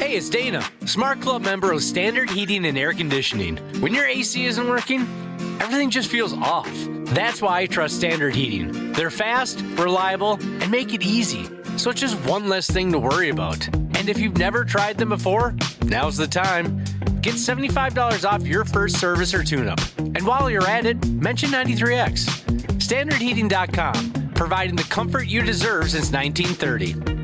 Hey, it's Dana, Smart Club member of Standard Heating and Air Conditioning. When your AC isn't working, everything just feels off. That's why I trust Standard Heating. They're fast, reliable, and make it easy, so it's just one less thing to worry about. And if you've never tried them before, now's the time. Get $75 off your first service or tune-up. And while you're at it, mention 93X. StandardHeating.com, providing the comfort you deserve since 1930.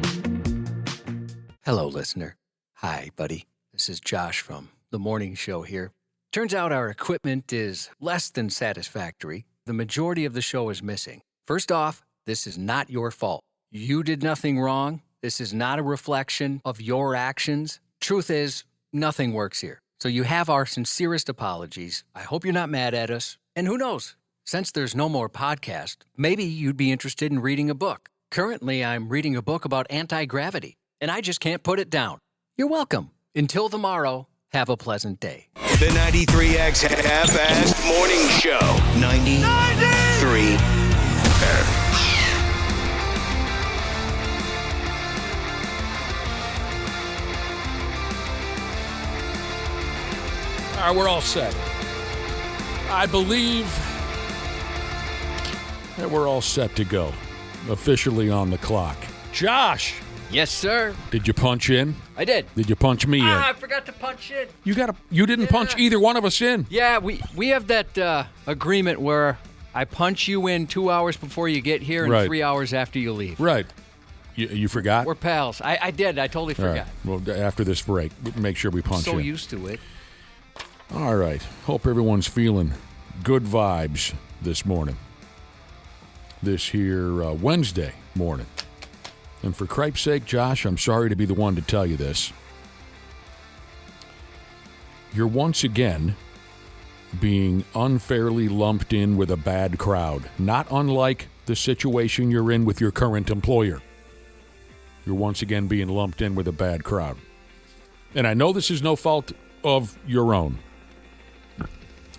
Hello, listener. Hi, buddy. This is Josh from The Morning Show here. Turns out our equipment is less than satisfactory. The majority of the show is missing. First off, this is not your fault. You did nothing wrong. This is not a reflection of your actions. Truth is, nothing works here. So you have our sincerest apologies. I hope you're not mad at us. And who knows? Since there's no more podcast, maybe you'd be interested in reading a book. Currently, I'm reading a book about anti-gravity, and I just can't put it down. You're welcome. Until tomorrow, have a pleasant day. The 93X Half-Assed Morning Show. 93. All right, we're all set. I believe that we're all set to go. Officially on the clock. Josh! Yes, sir. Did you punch in? I did. Did you punch me in? I forgot to punch in. You didn't punch either one of us in. Yeah, we have that agreement where I punch you in 2 hours before you get here and Right. 3 hours after you leave. Right. You forgot? We're pals. I did. I totally All forgot. right. Well, after this break, make sure we punch So in. used to it. All right. Hope everyone's feeling good vibes this morning. This here Wednesday morning. And for cripe's sake, Josh, I'm sorry to be the one to tell you this. You're once again being unfairly lumped in with a bad crowd, not unlike the situation you're in with your current employer. You're once again being lumped in with a bad crowd. And I know this is no fault of your own,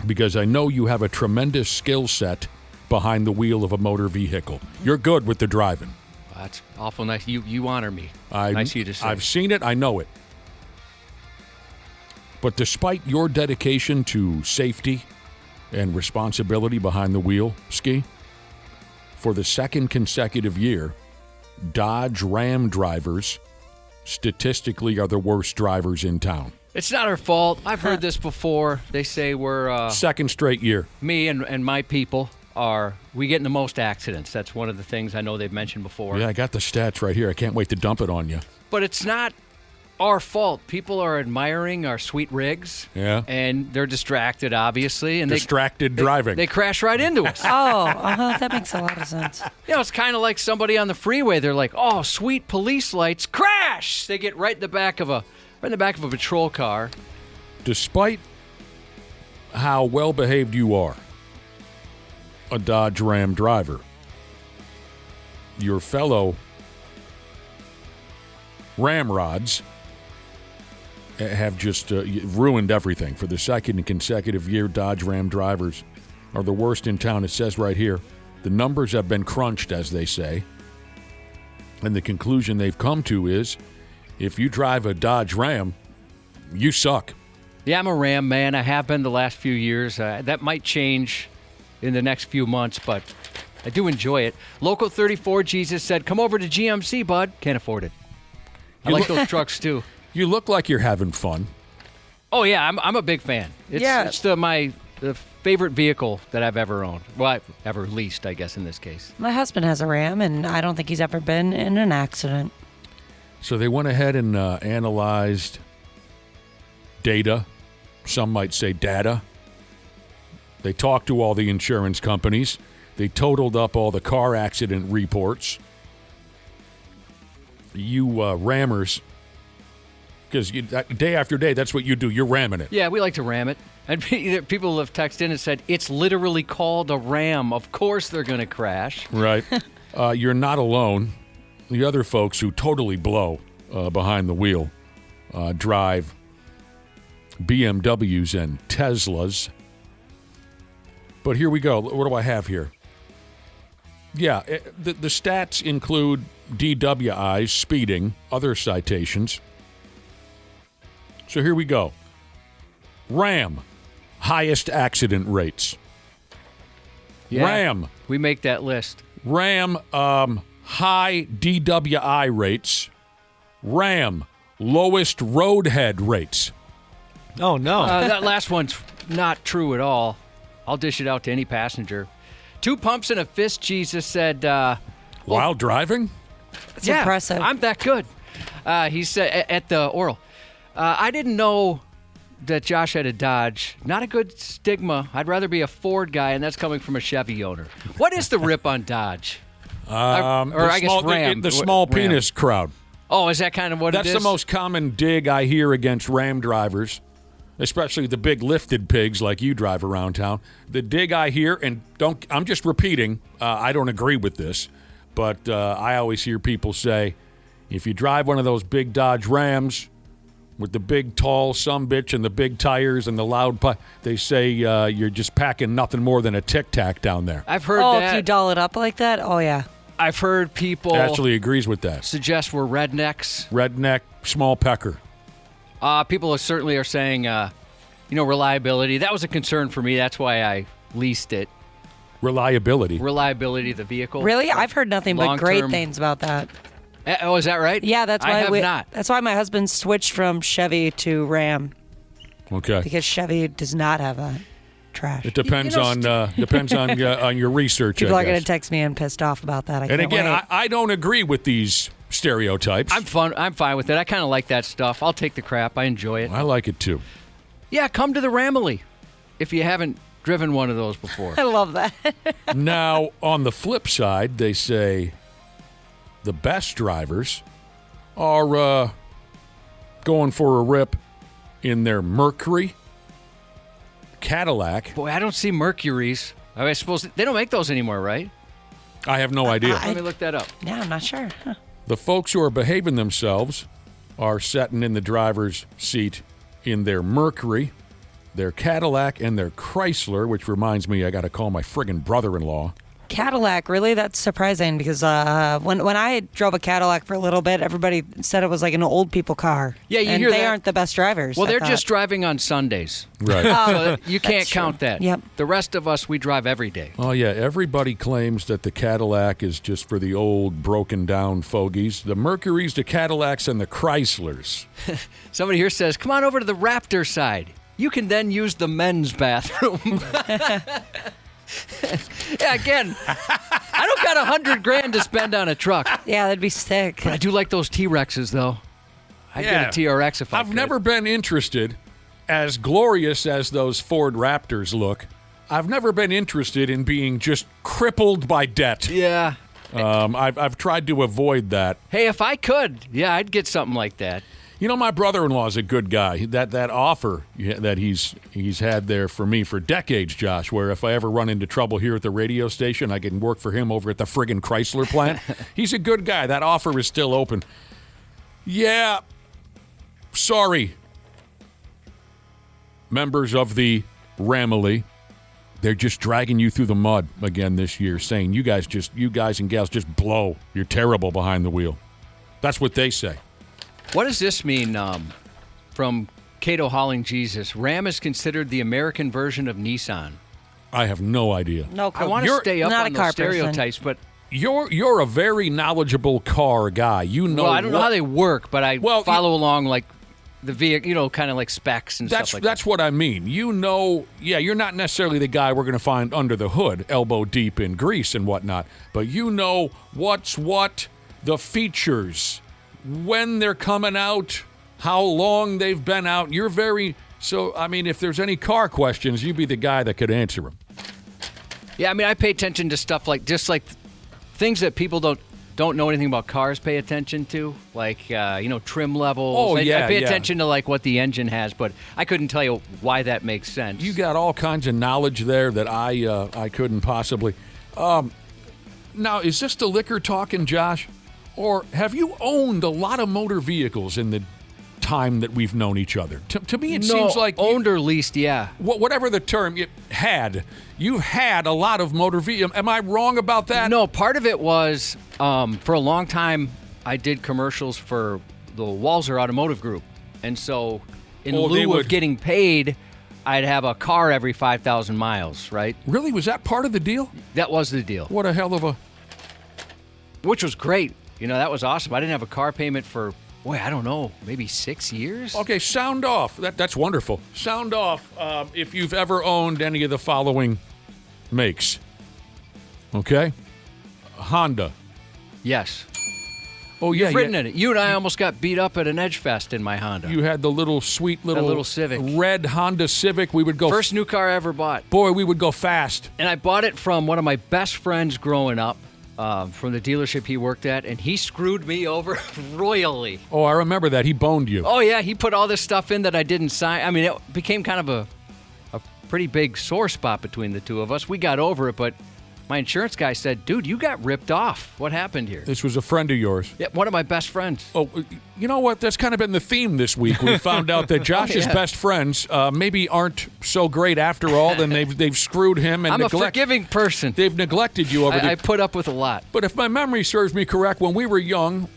because I know you have a tremendous skill set behind the wheel of a motor vehicle. You're good with the driving. That's awful nice. You honor me. Nice of you to say. I've seen it. I know it. But despite your dedication to safety and responsibility behind the wheel, Ski, for the second consecutive year, Dodge Ram drivers statistically are the worst drivers in town. It's not our fault. I've heard this before. They say we're... Second straight year. Me and my people we get in the most accidents. That's one of the things I know they've mentioned before. Yeah, I got the stats right here. I can't wait to dump it on you. But it's not our fault. People are admiring our sweet rigs. Yeah. And they're distracted, obviously. And Distracted driving. They crash right into us. That makes a lot of sense. You know, it's kind of like somebody on the freeway. They're like, "Oh, sweet police lights, crash!" They get right in the back of a patrol car. Despite how well behaved you are, a Dodge Ram driver, your fellow Ramrods have just ruined everything. For the second consecutive year, Dodge Ram drivers are the worst in town. It says right here, the numbers have been crunched, as they say, and the conclusion they've come to is, if you drive a Dodge Ram, you suck. Yeah, I'm a Ram man. I have been the last few years. That might change in the next few months, but I do enjoy it. Local 34 Jesus said, "Come over to GMC, bud." Can't afford it. I like those trucks too. You look like you're having fun. Oh yeah, I'm a big fan. It's my favorite vehicle that I've ever owned. Well, I've ever leased, I guess, in this case. My husband has a Ram, and I don't think he's ever been in an accident. So they went ahead and analyzed data. Some might say data. They talked to all the insurance companies. They totaled up all the car accident reports. You rammers, because day after day, that's what you do. You're ramming it. Yeah, we like to ram it. And people have texted in and said, it's literally called a ram. Of course they're going to crash. Right. You're not alone. The other folks who totally blow behind the wheel drive BMWs and Teslas. But here we go. What do I have here? Yeah, the stats include DWIs, speeding, other citations. So here we go. Ram, highest accident rates. Yeah, Ram. We make that list. Ram, high DWI rates. Ram, lowest roadhead rates. Oh, no. That last one's not true at all. I'll dish it out to any passenger. 2 pumps and a fist, Jesus said. While driving? It's impressive. I'm that good. He said at the oral. I didn't know that Josh had a Dodge. Not a good stigma. I'd rather be a Ford guy, and that's coming from a Chevy owner. What is the rip on Dodge? I guess Ram. The small Ram. penis crowd. Oh, is that kind of what That's it is? the most common dig I hear against Ram drivers, especially the big lifted pigs like you drive around town. The dig I hear, and I'm just repeating, I don't agree with this, but I always hear people say, if you drive one of those big Dodge Rams with the big, tall sumbitch and the big tires and the loud they say you're just packing nothing more than a Tic Tac down there. I've heard Oh, that. if you doll it up like that? Oh, yeah. I've heard people Actually agrees with that. suggest we're rednecks. Redneck, small pecker. People certainly are saying, reliability. That was a concern for me. That's why I leased it. Reliability. Reliability of the vehicle. Really? I've heard nothing but great Long-term- things about that. Oh, is that right? Yeah, that's why I have not. That's why my husband switched from Chevy to Ram Okay. because Chevy does not have that trash. It depends on your research. People I are going guess. to text me and pissed off about that. I And can't again, wait. I don't agree with these stereotypes. I'm fine with it. I kind of like that stuff. I'll take the crap. I enjoy it. I like it too. Yeah, come to the Ramily if you haven't driven one of those before. I love that. Now, on the flip side, they say the best drivers are going for a rip in their Mercury, Cadillac. Boy, I don't see Mercuries. I suppose they don't make those anymore, right? I have no idea. Let me look that up. Yeah, I'm not sure. Huh. The folks who are behaving themselves are sitting in the driver's seat in their Mercury, their Cadillac, and their Chrysler, which reminds me I got to call my friggin' brother-in-law. Cadillac, really? That's surprising because when I drove a Cadillac for a little bit, everybody said it was like an old people car. Yeah, you and hear they that. aren't the best drivers. Well, I they're thought. just driving on Sundays. Right. So you can't That's true. count that. Yep. The rest of us, we drive every day. Oh, yeah. Everybody claims that the Cadillac is just for the old, broken-down fogies. The Mercuries, the Cadillacs, and the Chryslers. Somebody here says, come on over to the Raptor side. You can then use the men's bathroom. Yeah, again, I don't got $100,000 to spend on a truck. Yeah, that'd be sick. But I do like those T-Rexes, though. I'd Yeah. get a TRX if I I've could. never been interested, as glorious as those Ford Raptors look, I've never been interested in being just crippled by debt. Yeah. I've tried to avoid that. Hey, if I could, yeah, I'd get something like that. You know, my brother-in-law is a good guy. That offer that he's had there for me for decades, Josh, where if I ever run into trouble here at the radio station, I can work for him over at the friggin' Chrysler plant. He's a good guy. That offer is still open. Yeah. Sorry. Members of the Ramily, they're just dragging you through the mud again this year, saying you guys and gals just blow. You're terrible behind the wheel. That's what they say. What does this mean from Cato Hauling Jesus? Ram is considered the American version of Nissan. I have no idea. No, I want to You're stay up not on a car those stereotypes, but You're a very knowledgeable car guy. You know. well, I don't know how they work, but I Well, follow along like the vehicle, kind of like specs and stuff like That's what I mean. You know, yeah, you're not necessarily the guy we're going to find under the hood, elbow deep in grease and whatnot, but you know what's what, the features, when they're coming out, how long they've been out. You're very so. I mean, if there's any car questions, you'd be the guy that could answer them. that. Yeah, I mean, I pay attention to stuff like just like things that people don't know anything about cars pay attention to, like trim levels. Oh, yeah, I pay yeah. attention to like what the engine has, but I couldn't tell you why that makes sense. You got all kinds of knowledge there that I couldn't possibly. Now, is this the liquor talking, Josh? Or have you owned a lot of motor vehicles in the time that we've known each other? To me, it seems like owned or leased. Yeah, whatever the term you had a lot of motor vehicles. Am I wrong about that? No, part of it was for a long time I did commercials for the Walzer Automotive Group, and so in Oh, they lieu would- of getting paid, I'd have a car every 5,000 miles, right? Really? Was that part of the deal? That was the deal, What a hell of a... which was great. That was awesome. I didn't have a car payment for, I don't know, maybe 6 years? Okay, sound off. That's wonderful. Sound off if you've ever owned any of the following makes. Okay? Honda. Yes. Oh, yeah. You've ridden in it. You and I almost got beat up at an Edge Fest in my Honda. You had the little sweet little Civic. red Honda Civic. We would go... First new car I ever bought. Boy, we would go fast. And I bought it from one of my best friends growing up, from the dealership he worked at, and he screwed me over royally. Oh, I remember that. He boned you. Oh, yeah, he put all this stuff in that I didn't sign. I mean, it became kind of a pretty big sore spot between the two of us. We got over it, but my insurance guy said, dude, you got ripped off. What happened here? This was a friend of yours. Yeah, one of my best friends. Oh, you know what? That's kind of been the theme this week. We found out that Josh's best friends maybe aren't so great after all. Then they've screwed him and I'm a forgiving person. They've neglected you over I put up with a lot. But if my memory serves me correct, when we were young,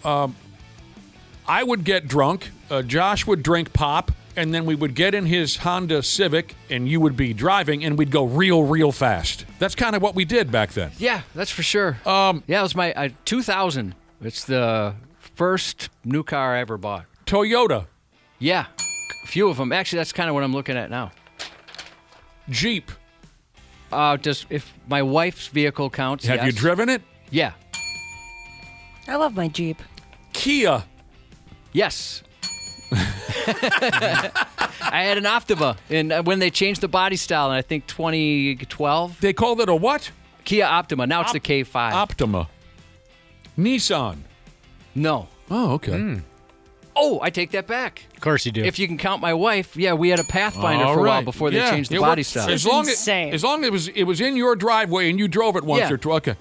I would get drunk. Josh would drink pop. And then we would get in his Honda Civic, and you would be driving, and we'd go real fast. That's kind of what we did back then. Yeah, that's for sure. Yeah, it was my 2000. It's the first new car I ever bought. Toyota. Yeah, a few of them. Actually, that's kind of what I'm looking at now. Jeep. Just if my wife's vehicle counts. Have you driven it? Yeah. I love my Jeep. Kia. Yes. I had an Optima, and when they changed the body style in, I think, 2012. They called it a what? Kia Optima. Now it's the K5. Optima. Nissan. No. Oh, okay. Oh, I take that back. Of course you do. If you can count my wife, yeah, we had a Pathfinder All for a while right. before they Yeah. changed the Yeah, body what- style. As long insane. as it was in your driveway and you drove it once Yeah. or twice. Okay.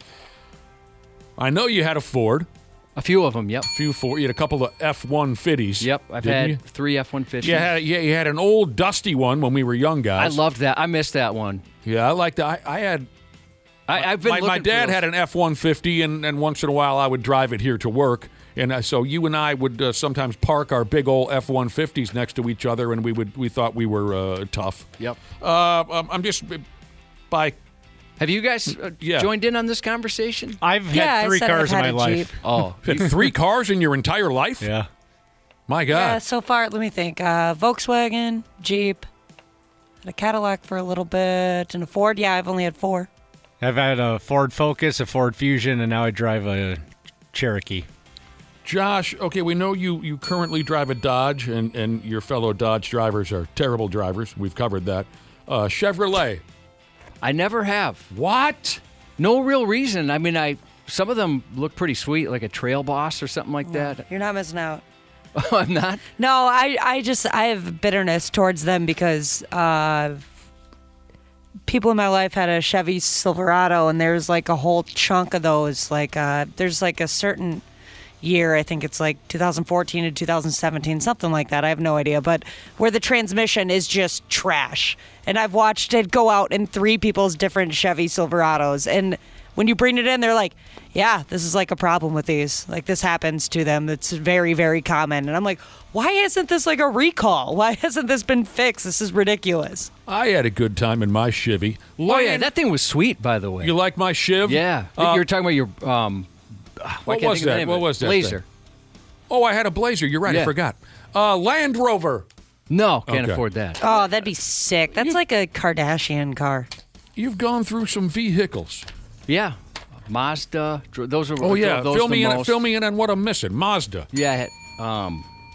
I know you had a Ford. A few of them, yep. You had a couple of F-150s. Yep, I've didn't had you? 3 F-150s. You had an old dusty one when we were young I guys. loved that. I missed that one. Yeah, I liked that. I had I've been my looking dad for had an F-150, and once in a while I would drive it here to work. And so you and I would sometimes park our big old F-150s next to each other, and we thought we were tough. Yep. I'm just by. Have you guys Yeah. joined in on this conversation? I've had Yeah, I 3 said cars in I've my had a life. Jeep. Oh, Had 3 cars in your entire life? Yeah. My God. Yeah, so far, let me think. Volkswagen, Jeep, had a Cadillac for a little bit, and a Ford. Yeah, I've only had 4. I've had a Ford Focus, a Ford Fusion, and now I drive a Cherokee. Josh, okay, we know you currently drive a Dodge, and your fellow Dodge drivers are terrible drivers. We've covered that. Chevrolet. I never have. What? No real reason. I mean, some of them look pretty sweet, like a Trail Boss or something like that. You're not missing out. Oh, I'm not? No, I have bitterness towards them because people in my life had a Chevy Silverado, and there's like a whole chunk of those. Like there's like a certain year, I think it's like 2014 to 2017, something like that. I have no idea, but where the transmission is just trash. And I've watched it go out in 3 people's different Chevy Silverados, and when you bring it in, they're like, yeah, this is like a problem with these. Like, this happens to them. It's very, very common. And I'm like, why isn't this like a recall? Why hasn't this been fixed? This is ridiculous. I had a good time in my Chevy. Oh, yeah, that thing was sweet, by the way. You like my Chiv? Yeah. You were talking about your, What was that? What was that Blazer. thing? Oh, I had a Blazer. You're right. I Yeah. forgot. Land Rover. No, can't Okay. afford that. Oh, that'd be sick. That's like a Kardashian car. You've gone through some vehicles. Yeah. Mazda. Those are. Oh yeah, those fill me the in. most. Fill me in on what I'm missing. Mazda. Yeah. I had,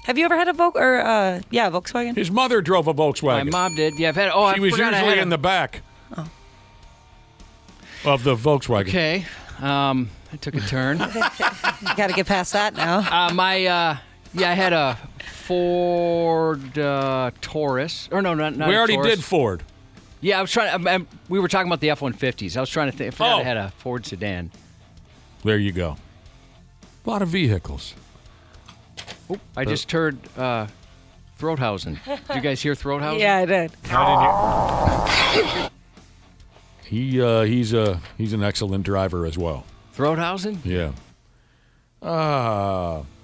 Have you ever had a Volkswagen? His mother drove a my Volkswagen. mom did. Yeah, I've had. Oh, She was usually in the back of the Volkswagen. Okay. I took a turn. Got to get past that now. I had a Ford Taurus. Or no, not We already Taurus. did Ford. Yeah, I was trying. We were talking about the F-150s. I was trying to think. I forgot Oh. I had a Ford sedan. There you go. A lot of vehicles. I just heard Throathausen. Did you guys hear Throathausen? Yeah, I did. He's an excellent driver as well. Throathausen? Yeah.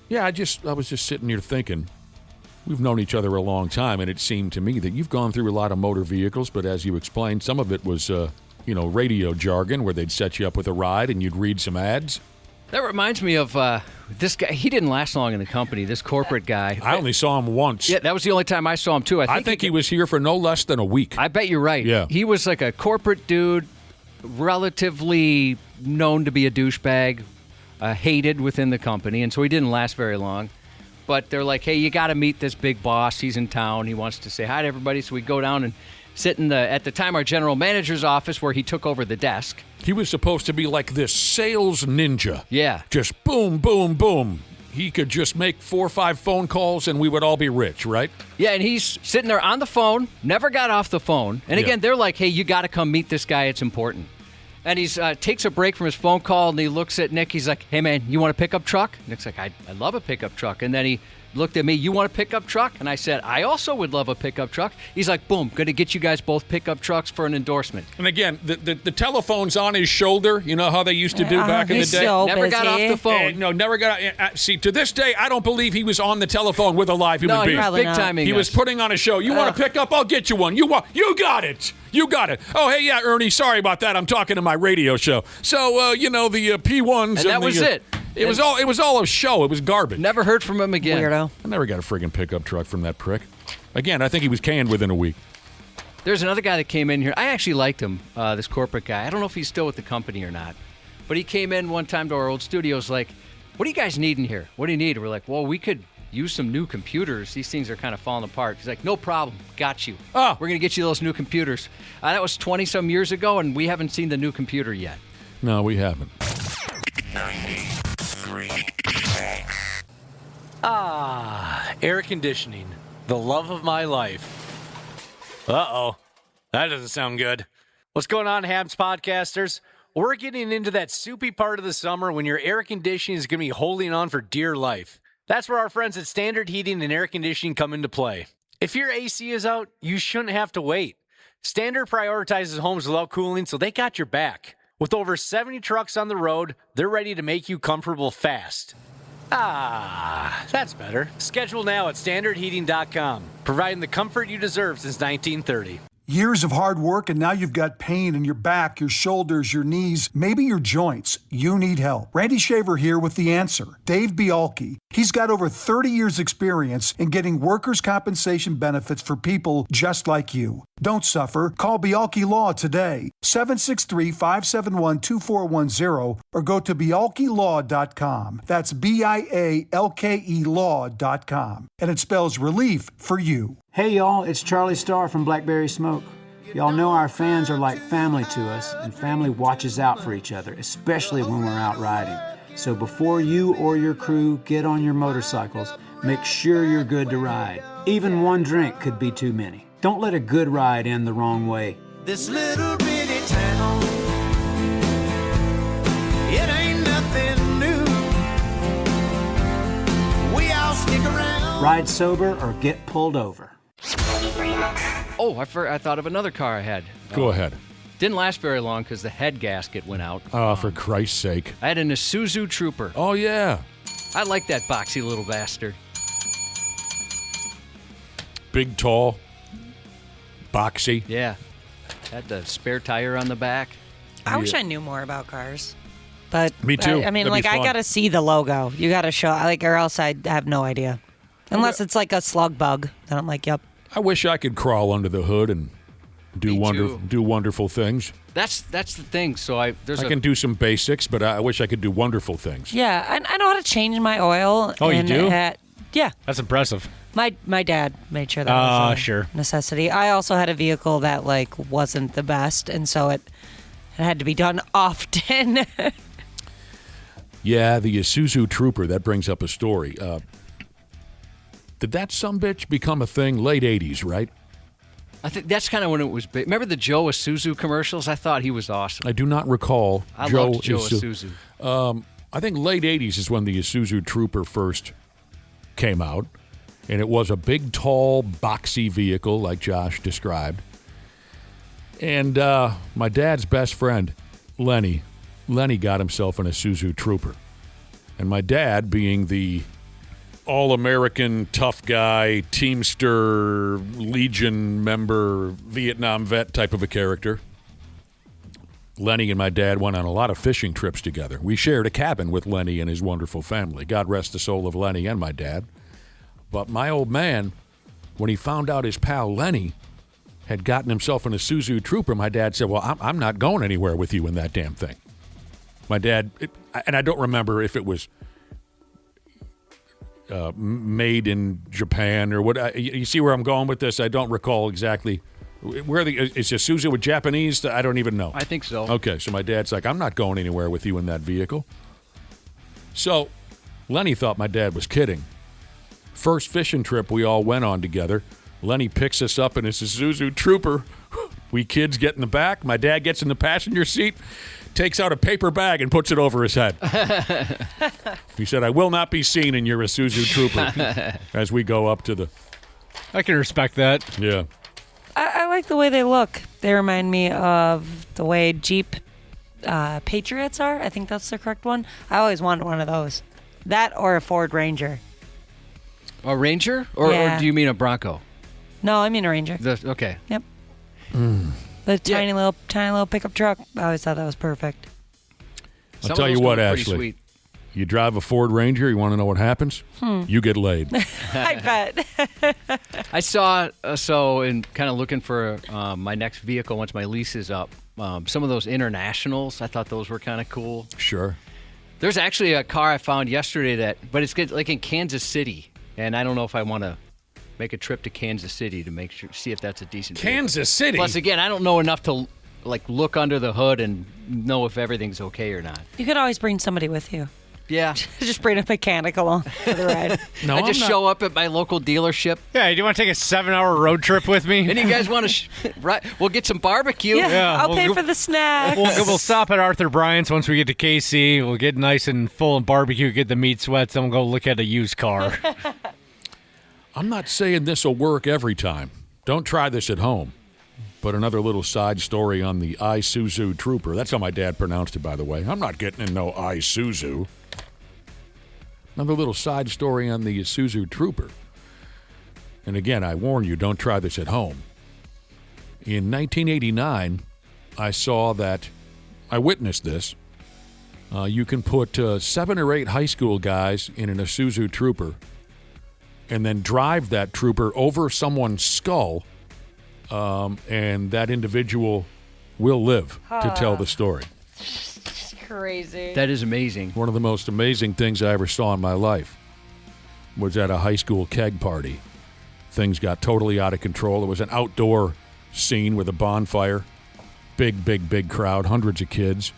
Yeah. I was just sitting here thinking. we've known each other a long time, and it seemed to me that you've gone through a lot of motor vehicles, but as you explained, some of it was, radio jargon where they'd set you up with a ride and you'd read some ads. That reminds me of this guy. He didn't last long in the company, this corporate guy. I only saw him once. Yeah, that was the only time I saw him, too. I think he was here for no less than a week. I bet you're right. Yeah. He was like a corporate dude, relatively known to be a douchebag, hated within the company, and so he didn't last very long. But they're like, hey, you got to meet this big boss. He's in town. He wants to say hi to everybody. So we go down and sit in at the time, our general manager's office where he took over the desk. He was supposed to be like this sales ninja. Yeah. Just boom, boom, boom. He could just make 4 or 5 phone calls and we would all be rich, right? Yeah, and he's sitting there on the phone, never got off the phone. And again, they're like, hey, you got to come meet this guy. It's important. And he takes a break from his phone call, and he looks at Nick. He's like, hey, man, you want a pickup truck? Nick's like, I love a pickup truck. And then he looked at me, you want a pickup truck? And I said, I also would love a pickup truck. He's like, boom, going to get you guys both pickup trucks for an endorsement. And again, the telephone's on his shoulder. You know how they used to do back in the day? So never got off busy. the phone. No, never got. See, to this day, I don't believe he was on the telephone with a live human No, he being. was Probably big not. timing. He was putting on a show. You want a pickup? I'll get you one. You got it. You got it. Oh, hey, yeah, Ernie, sorry about that. I'm talking to my radio show. So, the P1s. And that was it. It was all a show. It was garbage. Never heard from him again. Weirdo. I never got a friggin' pickup truck from that prick. Again, I think he was canned within a week. There's another guy that came in here. I actually liked him, this corporate guy. I don't know if he's still with the company or not. But he came in one time to our old studios like, what do you guys need in here? What do you need? We're like, well, we could use some new computers. These things are kind of falling apart. He's like, no problem. Got you. Oh. We're going to get you those new computers. That was 20-some years ago, and we haven't seen the new computer yet. No, we haven't. 93. Air conditioning, the love of my life. Uh-oh, that doesn't sound good. What's going on, Habs podcasters? We're getting into that soupy part of the summer when your air conditioning is going to be holding on for dear life. That's where our friends at Standard Heating and Air Conditioning come into play. If your AC is out, you shouldn't have to wait. Standard prioritizes homes without cooling, so they got your back. With over 70 trucks on the road, they're ready to make you comfortable fast. That's better. Schedule now at standardheating.com, providing the comfort you deserve since 1930. Years of hard work, and now you've got pain in your back, your shoulders, your knees, maybe your joints. You need help. Randy Shaver here with the answer. Dave Bialke. He's got over 30 years experience in getting workers' compensation benefits for people just like you. Don't suffer. Call Bialke Law today. 763-571-2410 or go to bialkelaw.com. That's BIALKE law.com. And it spells relief for you. Hey y'all, it's Charlie Starr from Blackberry Smoke. Y'all know our fans are like family to us, and family watches out for each other, especially when we're out riding. So before you or your crew get on your motorcycles, make sure you're good to ride. Even one drink could be too many. Don't let a good ride end the wrong way. This little bitty town, it ain't nothing new. We all stick around. Ride sober or get pulled over. Oh, I thought of another car I had. Go ahead. Didn't last very long because the head gasket went out. Oh, for Christ's sake. I had an Isuzu Trooper. Oh, yeah. I like that boxy little bastard. Big, tall, boxy. Yeah. Had the spare tire on the back. I wish I knew more about cars. But Me too. I mean, That'd be I fun. got to see the logo. You got to show, or else I have no idea. Unless it's like a slug bug. Then I'm like, yep. I wish I could crawl under the hood and do Me wonderful things. That's the thing. So I can do some basics, but I wish I could do wonderful things. Yeah, I know how to change my oil. Oh, you and do? Yeah. That's impressive. My dad made sure that was a sure. necessity. I also had a vehicle that wasn't the best, and so it had to be done often. Yeah, the Isuzu Trooper, that brings up a story. Did that sumbitch become a thing late 80s, right? I think that's kind of when it was big. Remember the Joe Isuzu commercials? I thought he was awesome. I do not recall. I loved Joe Isuzu. I think late 80s is when the Isuzu Trooper first came out, and it was a big, tall, boxy vehicle like Josh described. And my dad's best friend, Lenny got himself an Isuzu Trooper. And my dad, being the all-American, tough guy, Teamster, Legion member, Vietnam vet type of a character. Lenny and my dad went on a lot of fishing trips together. We shared a cabin with Lenny and his wonderful family. God rest the soul of Lenny and my dad. But my old man, when he found out his pal Lenny had gotten himself in a Isuzu Trooper, my dad said, well, I'm not going anywhere with you in that damn thing. My dad, and I don't remember if it was made in Japan or what. You see where I'm going with this? I don't recall exactly. Is Isuzu a Japanese? I don't even know. I think so. Okay, so my dad's like, I'm not going anywhere with you in that vehicle. So Lenny thought my dad was kidding. First fishing trip we all went on together, Lenny picks us up in his Isuzu Trooper. We kids get in the back. My dad gets in the passenger seat, takes out a paper bag and puts it over his head. He said, I will not be seen in your Isuzu Trooper as we go up to the... I can respect that. Yeah. I like the way they look. They remind me of the way Jeep Patriots are. I think that's the correct one. I always wanted one of those. That or a Ford Ranger. A Ranger? Or do you mean a Bronco? No, I mean a Ranger. Okay. Yep. The tiny little pickup truck. I always thought that was perfect. I'll tell you what, Ashley. Sweet. You drive a Ford Ranger, you want to know what happens? You get laid. I bet. I saw, in kind of looking for my next vehicle once my lease is up, some of those Internationals, I thought those were kind of cool. Sure. There's actually a car I found yesterday but it's good, like in Kansas City, and I don't know if I want to make a trip to Kansas City to see if that's a decent Kansas vehicle. City? Plus, again, I don't know enough to look under the hood and know if everything's okay or not. You could always bring somebody with you. Yeah. Just bring a mechanic along for the ride. No, I just show up at my local dealership. Yeah, do you want to take a 7-hour road trip with me? And you guys want to we'll get some barbecue. Yeah, I'll pay for the snacks. We'll stop at Arthur Bryant's once we get to KC. We'll get nice and full and barbecue, get the meat sweats, then we'll go look at a used car. I'm not saying this will work every time. Don't try this at home. But another little side story on the Isuzu Trooper. That's how my dad pronounced it, by the way. I'm not getting in no Isuzu. Another little side story on the Isuzu Trooper. And again, I warn you, don't try this at home. In 1989, I witnessed this. You can put 7 or 8 high school guys in an Isuzu Trooper and then drive that Trooper over someone's skull, and that individual will live to tell the story. Crazy. That is amazing. One of the most amazing things I ever saw in my life was at a high school keg party. Things got totally out of control. It was an outdoor scene with a bonfire. Big crowd, hundreds of kids.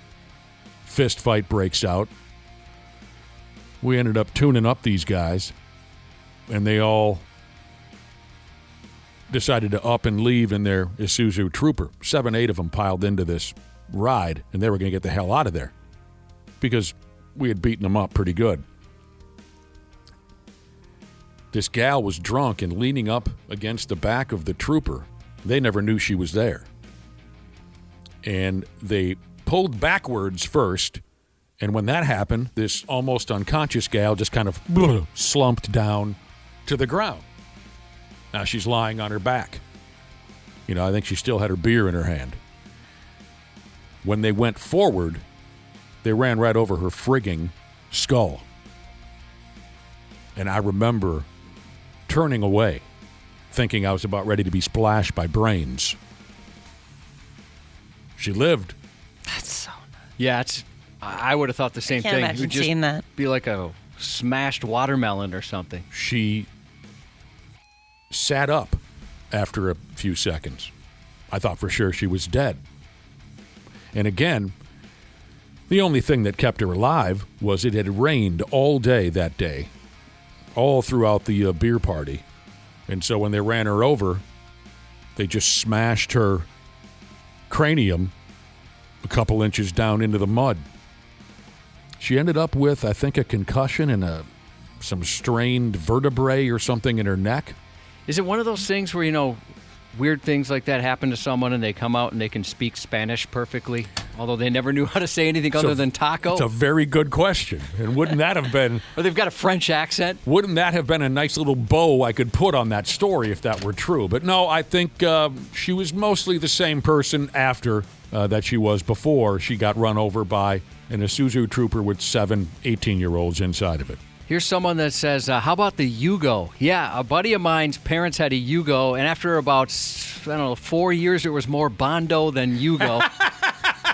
Fist fight breaks out. We ended up tuning up these guys, and they all decided to up and leave in their Isuzu Trooper. 7, 8 of them piled into this ride, and they were going to get the hell out of there because we had beaten them up pretty good. This gal was drunk and leaning up against the back of the Trooper. They never knew she was there. And they pulled backwards first, and when that happened, this almost unconscious gal just kind of slumped down to the ground. Now she's lying on her back. I think she still had her beer in her hand. When they went forward, they ran right over her frigging skull. And I remember turning away, thinking I was about ready to be splashed by brains. She lived. That's so nice. Yeah, I would have thought the same can't thing. imagine It would just seeing that. be like a smashed watermelon or something. She sat up after a few seconds. I thought for sure she was dead. And again, the only thing that kept her alive was it had rained all day that day, all throughout the beer party. And so when they ran her over, they just smashed her cranium a couple inches down into the mud. She ended up with, I think, a concussion and some strained vertebrae or something in her neck. Is it one of those things where, weird things like that happen to someone and they come out and they can speak Spanish perfectly? Although they never knew how to say anything other than taco. It's a very good question. And wouldn't that have been... Or they've got a French accent. Wouldn't that have been a nice little bow I could put on that story if that were true? But no, I think she was mostly the same person after that she was before she got run over by an Isuzu Trooper with 7 18-year-olds inside of it. Here's someone that says, how about the Yugo? Yeah, a buddy of mine's parents had a Yugo, and after about, 4 years, it was more Bondo than Yugo.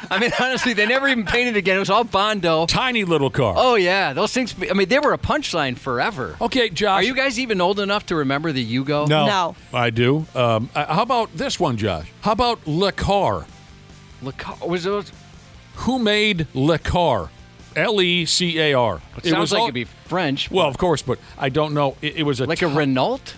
I mean, honestly, they never even painted again. It was all Bondo. Tiny little car. Oh, yeah. Those things, I mean, they were a punchline forever. Okay, Josh. Are you guys even old enough to remember the Yugo? No. I do. How about this one, Josh? How about Le Car? Le Car, was those? Who made Le Car? Lecar. It sounds like it'd be French. Well, of course, but I don't know. It was a Renault?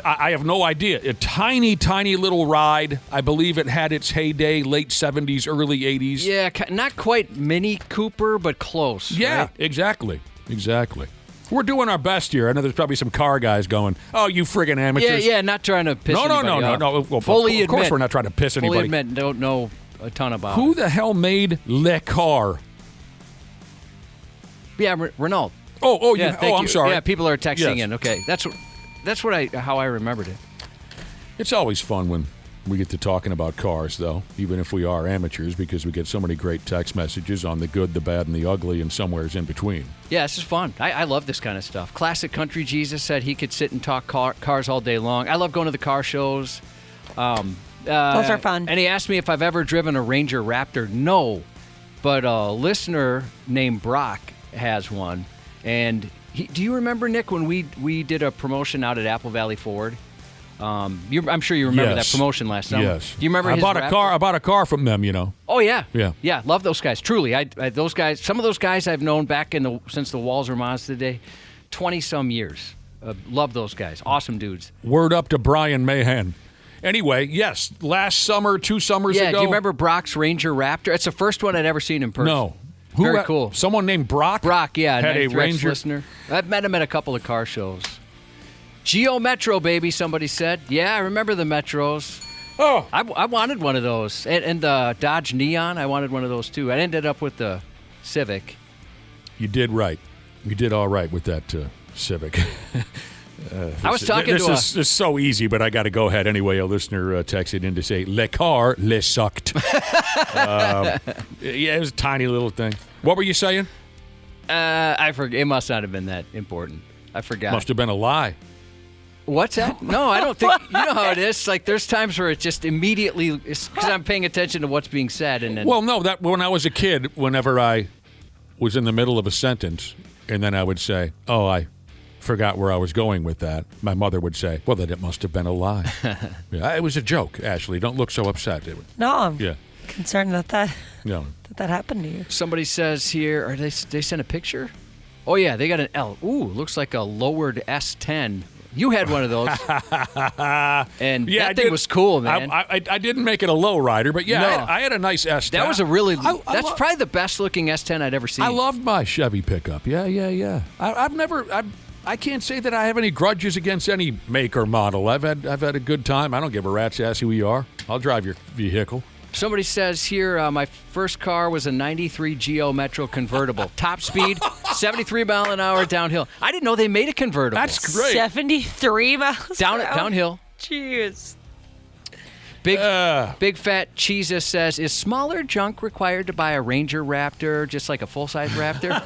I have no idea. A tiny, tiny little ride. I believe it had its heyday, late 70s, early 80s. Yeah, not quite Mini Cooper, but close. Yeah, right? Exactly. We're doing our best here. I know there's probably some car guys going, "Oh, you friggin' amateurs." Yeah, not trying to piss anybody off. No. Well, fully of course we're not trying to piss anybody. Fully admit, don't know a ton about Who it. the hell made Le Car? Yeah, Renault. Yeah. I'm sorry. Yeah, people are texting Yes. in. Okay, that's how I remembered it. It's always fun when we get to talking about cars, though, even if we are amateurs, because we get so many great text messages on the good, the bad, and the ugly, and somewhere's in between. Yeah, this is fun. I love this kind of stuff. Classic Country Jesus said he could sit and talk cars all day long. I love going to the car shows. Those are fun. And he asked me if I've ever driven a Ranger Raptor. No, but a listener named Brock has one. And do you remember, Nick, when we did a promotion out at Apple Valley Ford? I'm sure you remember that promotion last summer. Yes. Do you remember I his bought Raptor? a car. I bought a car from them. Oh yeah. Yeah. Love those guys. Truly, I those guys. Some of those guys I've known back since the Walzer Mazda day, 20-some years. Love those guys. Awesome dudes. Word up to Brian Mahan. Anyway, yes, last summer, 2 summers ago. Yeah. Do you remember Brock's Ranger Raptor? It's the first one I'd ever seen in person. No. Very cool. Someone named Brock? Brock, yeah. Had a Ranger listener. I've met him at a couple of car shows. Geo Metro, baby, somebody said. Yeah, I remember the Metros. Oh. I wanted one of those. And the Dodge Neon, I wanted one of those too. I ended up with the Civic. You did right. You did all right with that Civic. I was talking to This is so easy, but I got to go ahead anyway. A listener texted in to say, Le car, le sucked. Yeah, it was a tiny little thing. What were you saying? I forget. It must not have been that important. I forgot. Must have been a lie. What's that? No, I don't think. You know how it is. Like, there's times where it just immediately, because I'm paying attention to what's being said. And then, Well, no, that when I was a kid, whenever I was in the middle of a sentence, and then I would say, oh, I forgot where I was going with that, my mother would say, well, then it must have been a lie. Yeah, it was a joke, Ashley. Don't look so upset. No, I'm Yeah. concerned that No. that happened to you. somebody says here, they sent a picture? Oh, yeah, they got an L. Ooh, looks like a lowered S10. You had one of those. And Yeah, that thing was cool, man. I didn't make it a low rider, but yeah, No. I had a nice S10. That was a really, I that's probably the best looking S10 I'd ever seen. I loved my Chevy pickup. Yeah. I can't say that I have any grudges against any make or model. I've had a good time. I don't give a rat's ass who you are. I'll drive your vehicle. Somebody says here, my first car was a 93 Geo Metro convertible. Top speed, 73 mile an hour downhill. I didn't know they made a convertible. That's great. 73 miles per hour? Downhill. Jeez. Big fat Cheezus says, is smaller junk required to buy a Ranger Raptor, just like a full-size Raptor?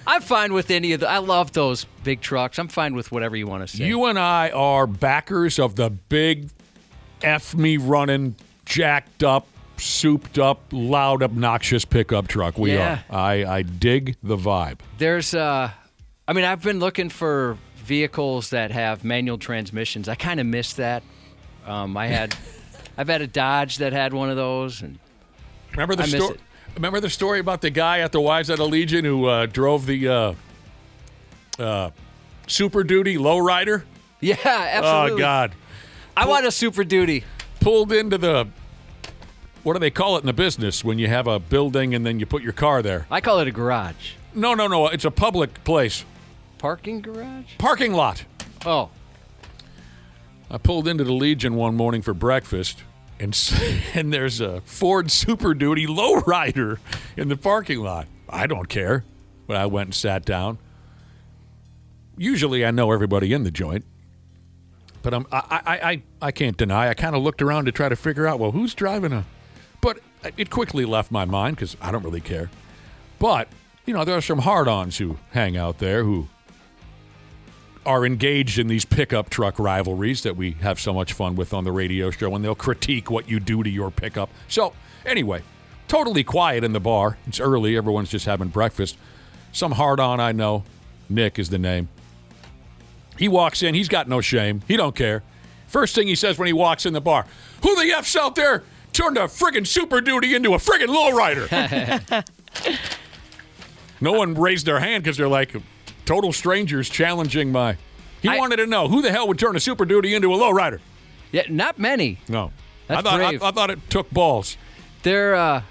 I'm fine with any of the. I love those big trucks. I'm fine with whatever you want to say. You and I are backers of the big F me running, jacked up, souped up, loud, obnoxious pickup truck. We Yeah. are. I dig the vibe. There's, I've been looking for vehicles that have manual transmissions. I kind of miss that. I've had a Dodge that had one of those, and Remember the I miss story? it. Remember the story about the guy at the Wayzata Legion who drove the Super Duty lowrider? yeah, absolutely. Oh God! I want a Super Duty. Pulled into the. What do they call it in the business when you have a building and then you put your car there? I call it a garage. No. It's a public place. Parking garage? Parking lot. Oh, I pulled into the Legion one morning for breakfast, and there's a Ford Super Duty lowrider in the parking lot. I don't care, but I went and sat down. Usually I know everybody in the joint, but I can't deny. I kind of looked around to try to figure out, well, who's driving a... But it quickly left my mind because I don't really care. But, you know, there are some hard-ons who hang out there who are engaged in these pickup truck rivalries that we have so much fun with on the radio show, and they'll critique what you do to your pickup. So, anyway, totally quiet in the bar. It's early. Everyone's just having breakfast. Some hard-on I know. Nick is the name. He walks in. He's got no shame. He don't care. First thing he says when he walks in the bar, who the F's out there turned a friggin' Super Duty into a friggin' lowrider? No one raised their hand because they're like total strangers challenging my... He wanted to know who the hell would turn a Super Duty into a lowrider. Yeah, not many. No. That's I thought it took balls. They're...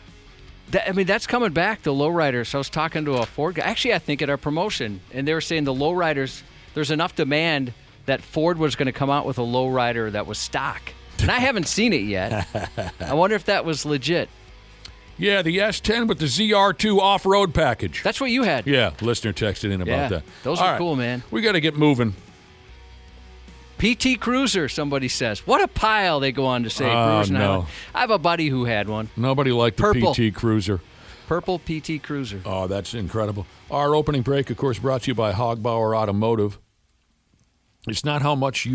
that's coming back, the lowriders. So I was talking to a Ford guy. Actually, I think at our promotion, and they were saying the lowriders, there's enough demand that Ford was going to come out with a lowrider that was stock. And I haven't seen it yet. I wonder if that was legit. Yeah, the S10 with the ZR2 off-road package. That's what you had. Yeah, listener texted in about that. Those All are right, cool, man. We got to get moving. PT Cruiser, somebody says. What a pile, they go on to say. No. I have a buddy who had one. Nobody liked the Purple. PT Cruiser. Purple PT Cruiser. Oh, that's incredible. Our opening break, of course, brought to you by Hogbauer Automotive. It's not how much.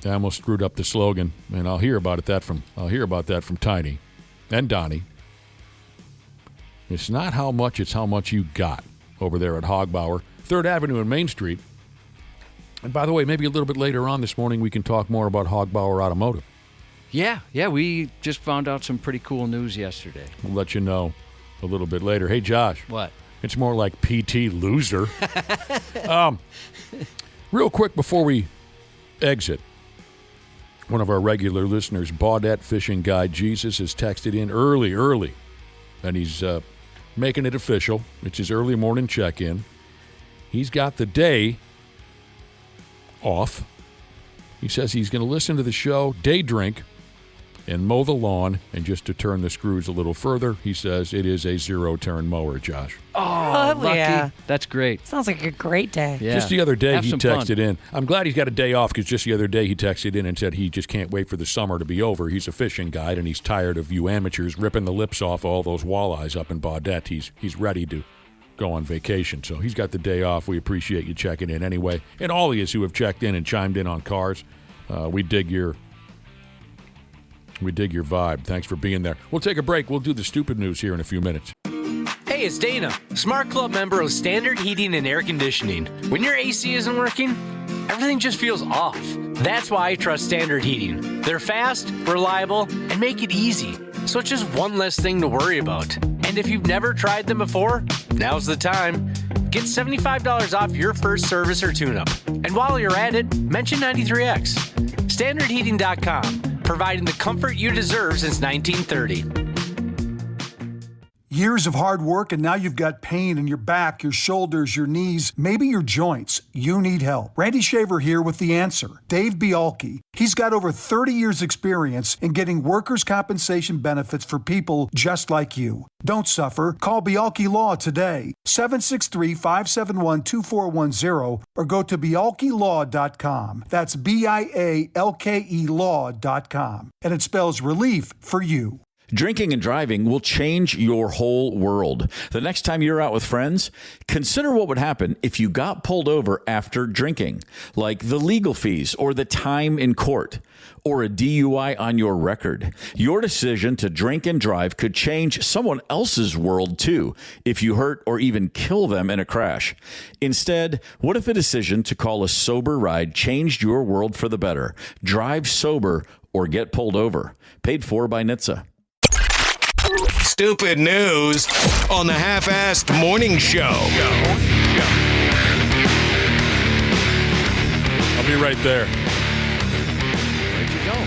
I almost screwed up the slogan, and I'll hear about that from Tiny and Donnie. It's not how much, it's how much you got over there at Hogbauer, 3rd Avenue and Main Street. And by the way, maybe a little bit later on this morning we can talk more about Hogbauer Automotive. Yeah, we just found out some pretty cool news yesterday. We'll let you know a little bit later. Hey, Josh. What? It's more like PT Loser. Real quick before we exit, one of our regular listeners, Baudette Fishing Guide Jesus, has texted in early, and he's making it official. It's his early morning check-in. He's got the day off. He says he's going to listen to the show, day drink, and mow the lawn. And just to turn the screws a little further, he says it is a zero-turn mower, Josh. Oh, Lucky. yeah. That's great. Sounds like a great day. Yeah. Just the other day, Have he some texted fun. in. I'm glad he's got a day off because just the other day he texted in and said he just can't wait for the summer to be over. He's a fishing guide, and he's tired of you amateurs ripping the lips off all those walleyes up in Baudette. He's ready to go on vacation. So he's got the day off. We appreciate you checking in anyway. And all of you who have checked in and chimed in on cars, we dig your vibe. Thanks for being there. We'll take a break. We'll do the stupid news here in a few minutes. Hey, it's Dana, Smart Club member of Standard Heating and Air Conditioning. When your AC isn't working, everything just feels off. That's why I trust Standard Heating. They're fast, reliable, and make it easy. So it's just one less thing to worry about. And if you've never tried them before, now's the time. Get $75 off your first service or tune-up. And while you're at it, mention 93X. StandardHeating.com, providing the comfort you deserve since 1930. Years of hard work, and now you've got pain in your back, your shoulders, your knees, maybe your joints. You need help. Randy Shaver here with the answer. Dave Bialke. He's got over 30 years experience in getting workers' compensation benefits for people just like you. Don't suffer. Call Bialke Law today, 763-571-2410, or go to bialkelaw.com. That's BIALKE law.com. And it spells relief for you. Drinking and driving will change your whole world. The next time you're out with friends, consider what would happen if you got pulled over after drinking, like the legal fees or the time in court or a DUI on your record. Your decision to drink and drive could change someone else's world too if you hurt or even kill them in a crash. Instead, what if a decision to call a sober ride changed your world for the better? Drive sober or get pulled over. Paid for by NHTSA. Stupid news on the Half-Assed Morning Show. I'll be right there. Where'd you go?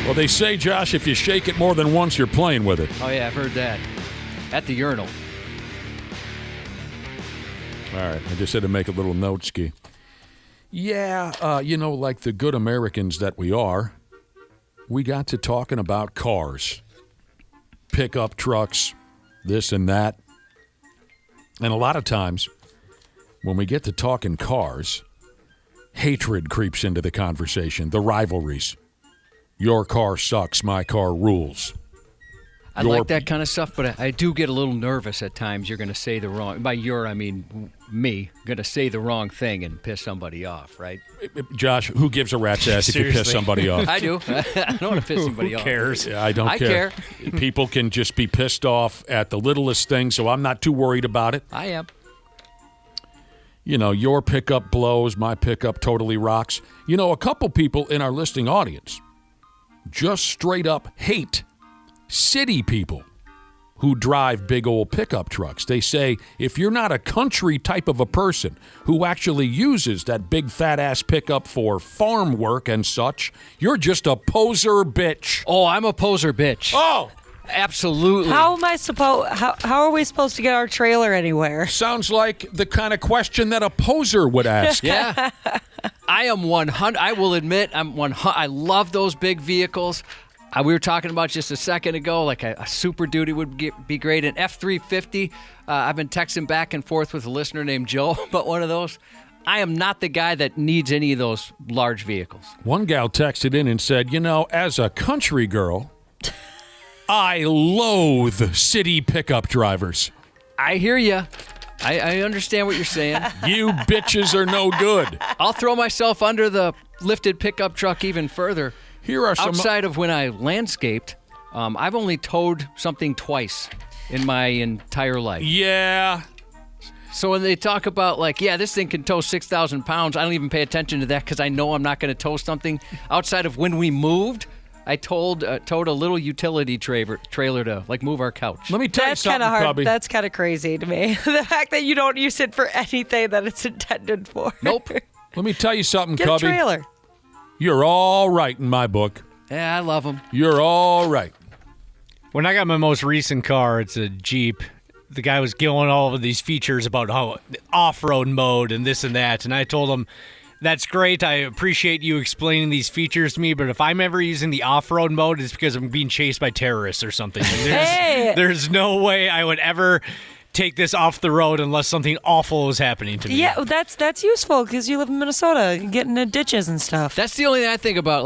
Well, they say, Josh, if you shake it more than once, you're playing with it. Oh, yeah, I've heard that. At the urinal. All right, I just had to make a little note, Ski. Yeah, like the good Americans that we are, we got to talking about cars, pickup trucks, this and that. And a lot of times, when we get to talking cars, hatred creeps into the conversation, the rivalries. Your car sucks, my car rules. I like that kind of stuff, but I do get a little nervous at times. You're going to say the wrong, by your, I mean me, going to say the wrong thing and piss somebody off, right? Josh, who gives a rat's ass if you piss somebody off? I do. I don't want to piss somebody off. Who cares? Yeah, I don't care. People can just be pissed off at the littlest thing, so I'm not too worried about it. I am. You know, your pickup blows, my pickup totally rocks. You know, a couple people in our listening audience just straight up hate city people who drive big old pickup trucks. They say if you're not a country type of a person who actually uses that big fat ass pickup for farm work and such, you're just a poser bitch. Oh, I'm a poser bitch. Oh, absolutely. How are we supposed to get our trailer anywhere? Sounds like the kind of question that a poser would ask. Yeah. I am 100. I will admit I'm 100. I love those big vehicles. We were talking about just a second ago, like a Super Duty would be great. An F-350, I've been texting back and forth with a listener named Joe about one of those. I am not the guy that needs any of those large vehicles. One gal texted in and said, you know, as a country girl, I loathe city pickup drivers. I hear you. I understand what you're saying. You bitches are no good. I'll throw myself under the lifted pickup truck even further. Here are some outside of when I landscaped, I've only towed something twice in my entire life. Yeah. So when they talk about this thing can tow 6,000 pounds, I don't even pay attention to that because I know I'm not going to tow something. Outside of when we moved, I towed a little utility trailer to move our couch. Let me tell you something, Cubby. That's kind of crazy to me. The fact that you don't use it for anything that it's intended for. Nope. Let me tell you something, Get Cubby. a trailer. You're all right in my book. Yeah, I love them. You're all right. When I got my most recent car, it's a Jeep. The guy was going all of these features about how off-road mode and this and that, and I told him, that's great. I appreciate you explaining these features to me, but if I'm ever using the off-road mode, it's because I'm being chased by terrorists or something. There's no way I would ever take this off the road unless something awful is happening to me. Yeah, that's useful because you live in Minnesota, you get into ditches and stuff. That's the only thing I think about.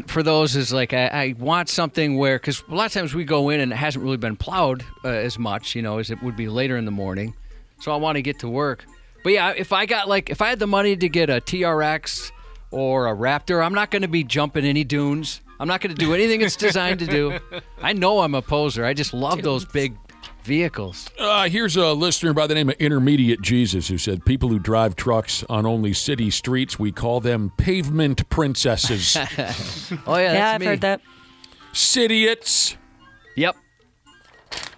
For those is I want something where, because a lot of times we go in and it hasn't really been plowed as much, as it would be later in the morning. So I want to get to work. But yeah, if I had the money to get a TRX or a Raptor, I'm not going to be jumping any dunes. I'm not going to do anything it's designed to do. I know I'm a poser. I just love those big vehicles. Here's a listener by the name of Intermediate Jesus who said, people who drive trucks on only city streets, we call them pavement princesses. Oh, yeah, that's I've me. heard that. Cityots. Yep.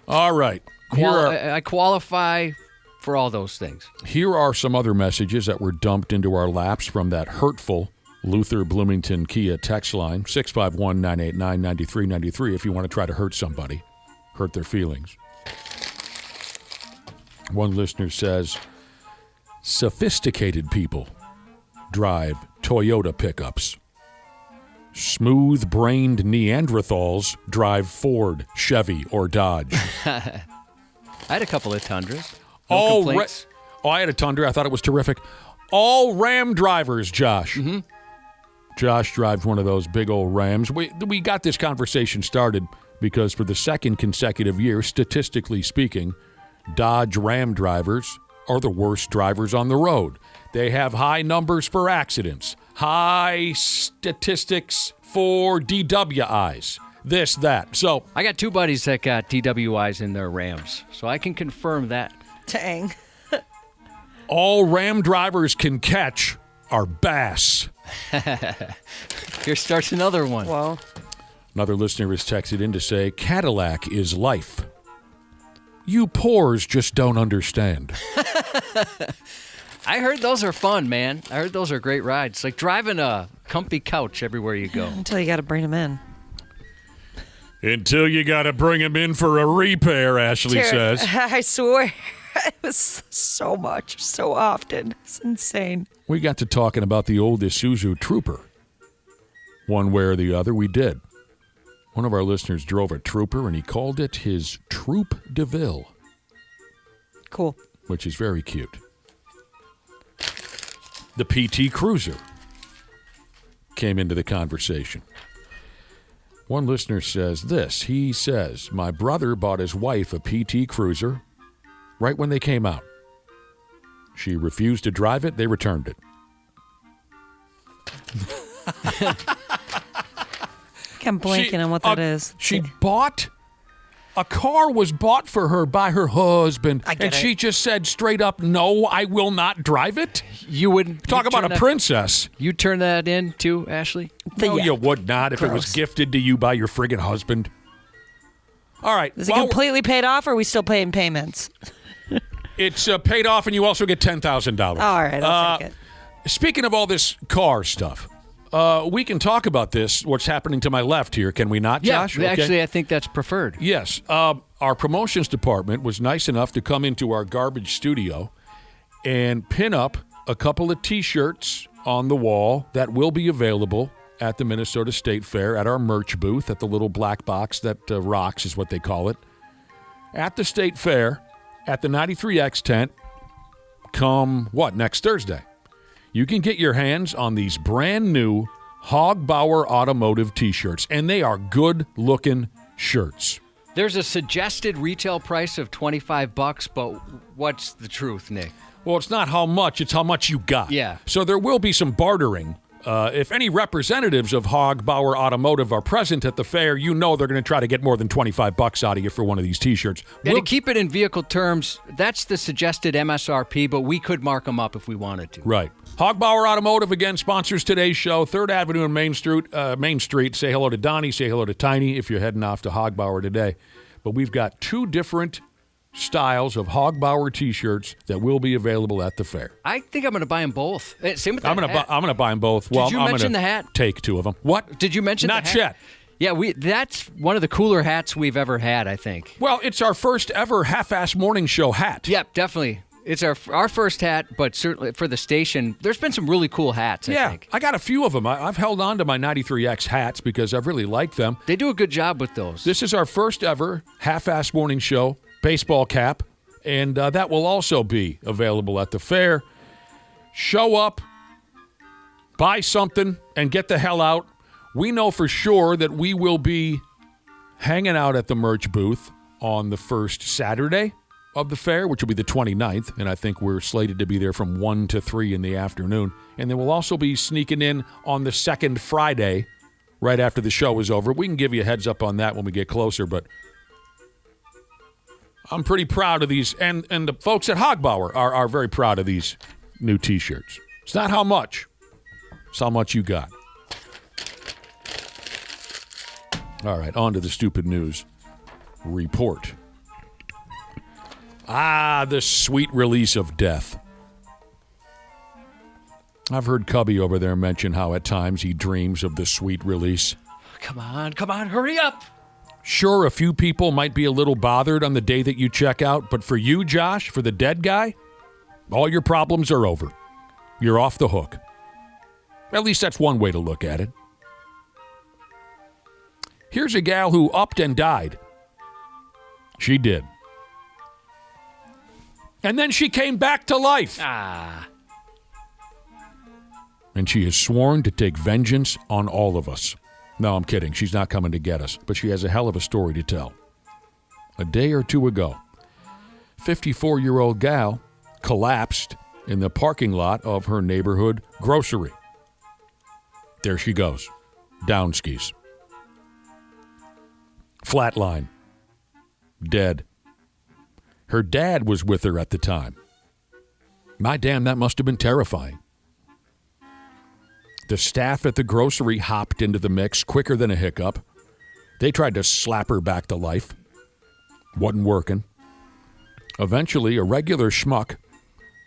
All right. I qualify for all those things. Here are some other messages that were dumped into our laps from that hurtful Luther Bloomington Kia text line, 651-989-9393 if you want to try to hurt somebody, hurt their feelings. One listener says, sophisticated people drive Toyota pickups. Smooth-brained Neanderthals drive Ford, Chevy, or Dodge. I had a couple of Tundras. I had a Tundra. I thought it was terrific. All Ram drivers, Josh. Mm-hmm. Josh drives one of those big old Rams. We got this conversation started because for the second consecutive year, statistically speaking, Dodge Ram drivers are the worst drivers on the road. They have high numbers for accidents, high statistics for DWIs, this, that. So I got two buddies that got DWIs in their Rams, so I can confirm that. Dang. All Ram drivers can catch are bass. Here starts another one. Well, another listener has texted in to say, Cadillac is life. You poors just don't understand. I heard those are fun, man. I heard those are great rides. It's like driving a comfy couch everywhere you go. Until you got to bring them in. Until you got to bring them in for a repair, Ashley says. I swear. It was so much, so often. It's insane. We got to talking about the old Isuzu Trooper. One way or the other, we did. One of our listeners drove a Trooper, and he called it his Troop de Ville. Cool. Which is very cute. The PT Cruiser came into the conversation. One listener says this. He says, my brother bought his wife a PT Cruiser right when they came out. She refused to drive it. They returned it. I'm blanking on what that is. She bought... A car was bought for her by her husband, and she just said straight up, no, I will not drive it? You wouldn't... Talk about a princess. You turn that in, too, Ashley? No, you would not if it was gifted to you by your friggin' husband. All right. Is it completely paid off, or are we still paying payments? It's paid off, and you also get $10,000. All right, I'll take it. Speaking of all this car stuff, we can talk about this, what's happening to my left here, can we not, Josh? Yeah, actually, I think that's preferred. Yes. Our promotions department was nice enough to come into our garbage studio and pin up a couple of T-shirts on the wall that will be available at the Minnesota State Fair at our merch booth at the little black box that rocks is what they call it. At the State Fair, at the 93X tent, next Thursday. You can get your hands on these brand new Hogbauer Automotive T-shirts, and they are good-looking shirts. There's a suggested retail price of $25, but what's the truth, Nick? Well, it's not how much, it's how much you got. Yeah. So there will be some bartering. If any representatives of Hogbauer Automotive are present at the fair, you know they're going to try to get more than $25 out of you for one of these T-shirts. And to keep it in vehicle terms, that's the suggested MSRP, but we could mark them up if we wanted to. Right. Hogbauer Automotive, again, sponsors today's show. 3rd Avenue and Main Street. Say hello to Donnie. Say hello to Tiny if you're heading off to Hogbauer today. But we've got 2 different styles of Hogbauer T-shirts that will be available at the fair. I think I'm going to buy them both. Same with that I'm going to buy them both. Did you mention the hat? Take 2 of them. What? Did you mention Not the hat? yet. Yeah, that's one of the cooler hats we've ever had, I think. Well, it's our first ever half-ass morning show hat. Yep, definitely. It's our first hat, but certainly for the station, there's been some really cool hats, I think. I got a few of them. I've held on to my 93X hats because I've really liked them. They do a good job with those. This is our first ever half-ass morning show baseball cap, and that will also be available at the fair. Show up, buy something, and get the hell out. We know for sure that we will be hanging out at the merch booth on the first Saturday of the fair, which will be the 29th, and I think we're slated to be there from 1 to 3 in the afternoon. And then we'll also be sneaking in on the second Friday, right after the show is over. We can give you a heads up on that when we get closer, but I'm pretty proud of these, and the folks at Hogbauer are very proud of these new T-shirts. It's not how much, it's how much you got. All right, on to the stupid news report. The sweet release of death. I've heard Cubby over there mention how at times he dreams of the sweet release. Come on, hurry up. Sure, a few people might be a little bothered on the day that you check out, but for you, Josh, for the dead guy, all your problems are over. You're off the hook. At least that's one way to look at it. Here's a gal who upped and died. She did. And then she came back to life. And she has sworn to take vengeance on all of us. No, I'm kidding. She's not coming to get us. But she has a hell of a story to tell. A day or two ago, 54-year-old gal collapsed in the parking lot of her neighborhood grocery. There she goes. Down skis. Flatline. Dead. Her dad was with her at the time. My damn, that must have been terrifying. The staff at the grocery hopped into the mix quicker than a hiccup. They tried to slap her back to life. Wasn't working. Eventually, a regular schmuck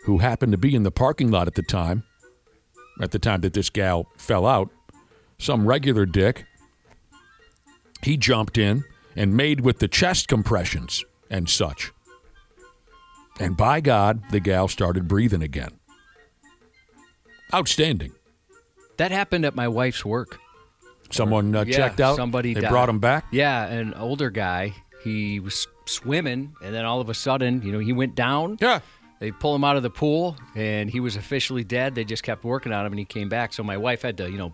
who happened to be in the parking lot at the time that this gal fell out, some regular dick, he jumped in and made with the chest compressions and such. And by God, the gal started breathing again. Outstanding. That happened at my wife's work. Someone checked out? Somebody They died. brought him back? Yeah, an older guy. He was swimming, and then all of a sudden, he went down. Yeah. They pull him out of the pool, and he was officially dead. They just kept working on him, and he came back. So my wife had to,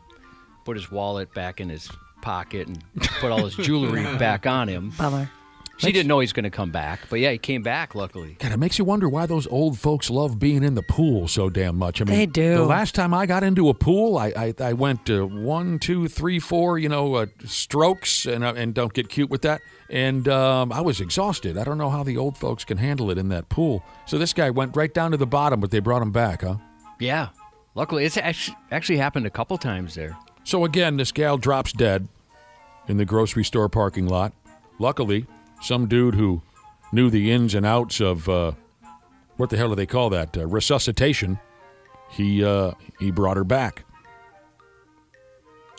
put his wallet back in his pocket and put all his jewelry back on him. Bummer. She didn't know he was going to come back, but yeah, he came back, luckily. God, it makes you wonder why those old folks love being in the pool so damn much. I mean, They do. The last time I got into a pool, I went 1, 2, 3, 4, strokes, and don't get cute with that. And I was exhausted. I don't know how the old folks can handle it in that pool. So this guy went right down to the bottom, but they brought him back, huh? Yeah, luckily. It's actually happened a couple times there. So again, this gal drops dead in the grocery store parking lot. Luckily, some dude who knew the ins and outs of what the hell do they call that? Resuscitation. He brought her back.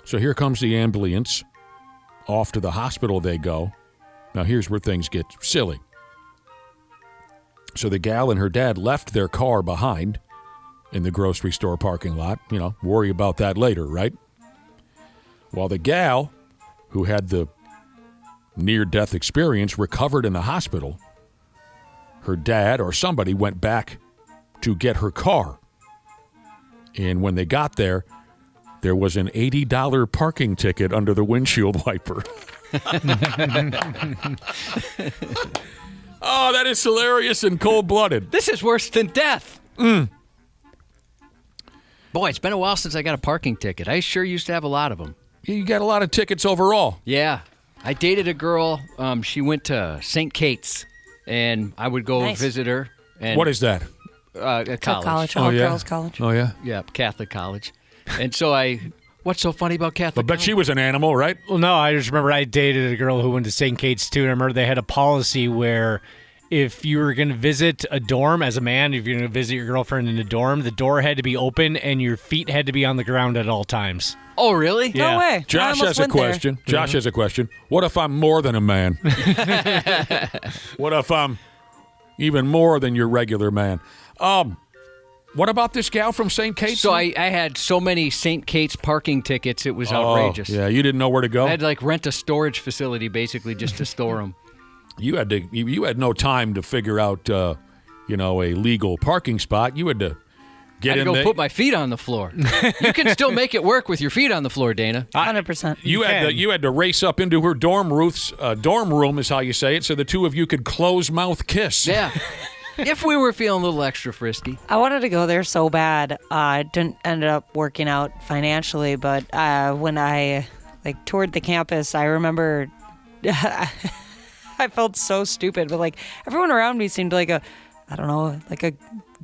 So here comes the ambulance. Off to the hospital they go. Now here's where things get silly. So the gal and her dad left their car behind in the grocery store parking lot. Worry about that later, right? While the gal, who had the near-death experience, recovered in the hospital, her dad or somebody went back to get her car. And when they got there was an $80 parking ticket under the windshield wiper. Oh, that is hilarious and cold-blooded. This is worse than death. Boy, it's been a while since I got a parking ticket. I sure used to have a lot of them. You got a lot of tickets overall. Yeah. I dated a girl. She went to St. Kate's, and I would go visit her. And, what is that? A college. All-girls college. Oh, yeah? Yeah, Catholic college. And so what's so funny about Catholic But college? she was an animal, right? Well, no, I just remember I dated a girl who went to St. Kate's too, and I remember they had a policy where if you were going to visit a dorm as a man, if you're going to visit your girlfriend in a dorm, the door had to be open and your feet had to be on the ground at all times. Oh, really? Yeah. No way. Josh has a question. Josh has a question. What if I'm more than a man? What if I'm even more than your regular man? What about this gal from St. Kate's? So I had so many St. Kate's parking tickets, it was outrageous. Yeah, you didn't know where to go? I had to rent a storage facility basically just to store them. You had no time to figure out a legal parking spot. You had to get in go there. Put my feet on the floor. You can still make it work with your feet on the floor, Dana. 100%. You had to race up into her dorm room is how you say it, so the two of you could close mouth kiss. Yeah. If we were feeling a little extra frisky. I wanted to go there so bad. It didn't end up working out financially, but when I toured the campus, I remember I felt so stupid, but everyone around me seemed like a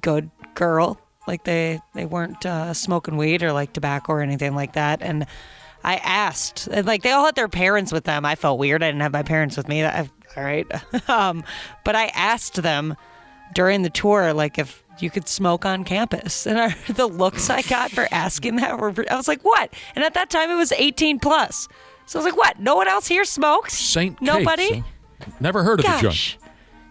good girl. They weren't smoking weed or tobacco or anything like that. And I asked, and they all had their parents with them. I felt weird. I didn't have my parents with me. All right. But I asked them during the tour, if you could smoke on campus. And the looks I got for asking that I was like, what? And at that time it was 18 plus. So I was like, what? No one else here smokes? St. Nobody? Kate's, huh? Never heard of the joint.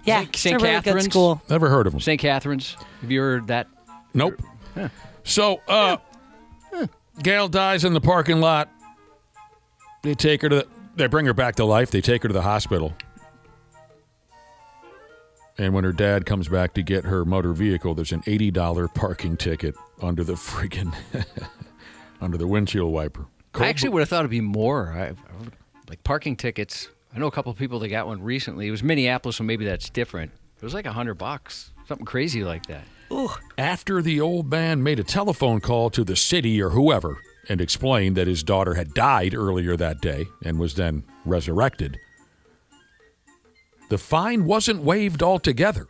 Yeah, St. it's a really good Catherine's? school. Never heard of them. St. Catherine's. Have you heard that? Nope. So, Gail dies in the parking lot. They take her they bring her back to life. They take her to the hospital. And when her dad comes back to get her motor vehicle, there's an $80 parking ticket under the friggin' under the windshield wiper. I actually would have thought it'd be more. Parking tickets. I know a couple of people that got one recently. It was Minneapolis, so maybe that's different. It was $100, something crazy like that. Ooh. After the old man made a telephone call to the city or whoever and explained that his daughter had died earlier that day and was then resurrected, the fine wasn't waived altogether.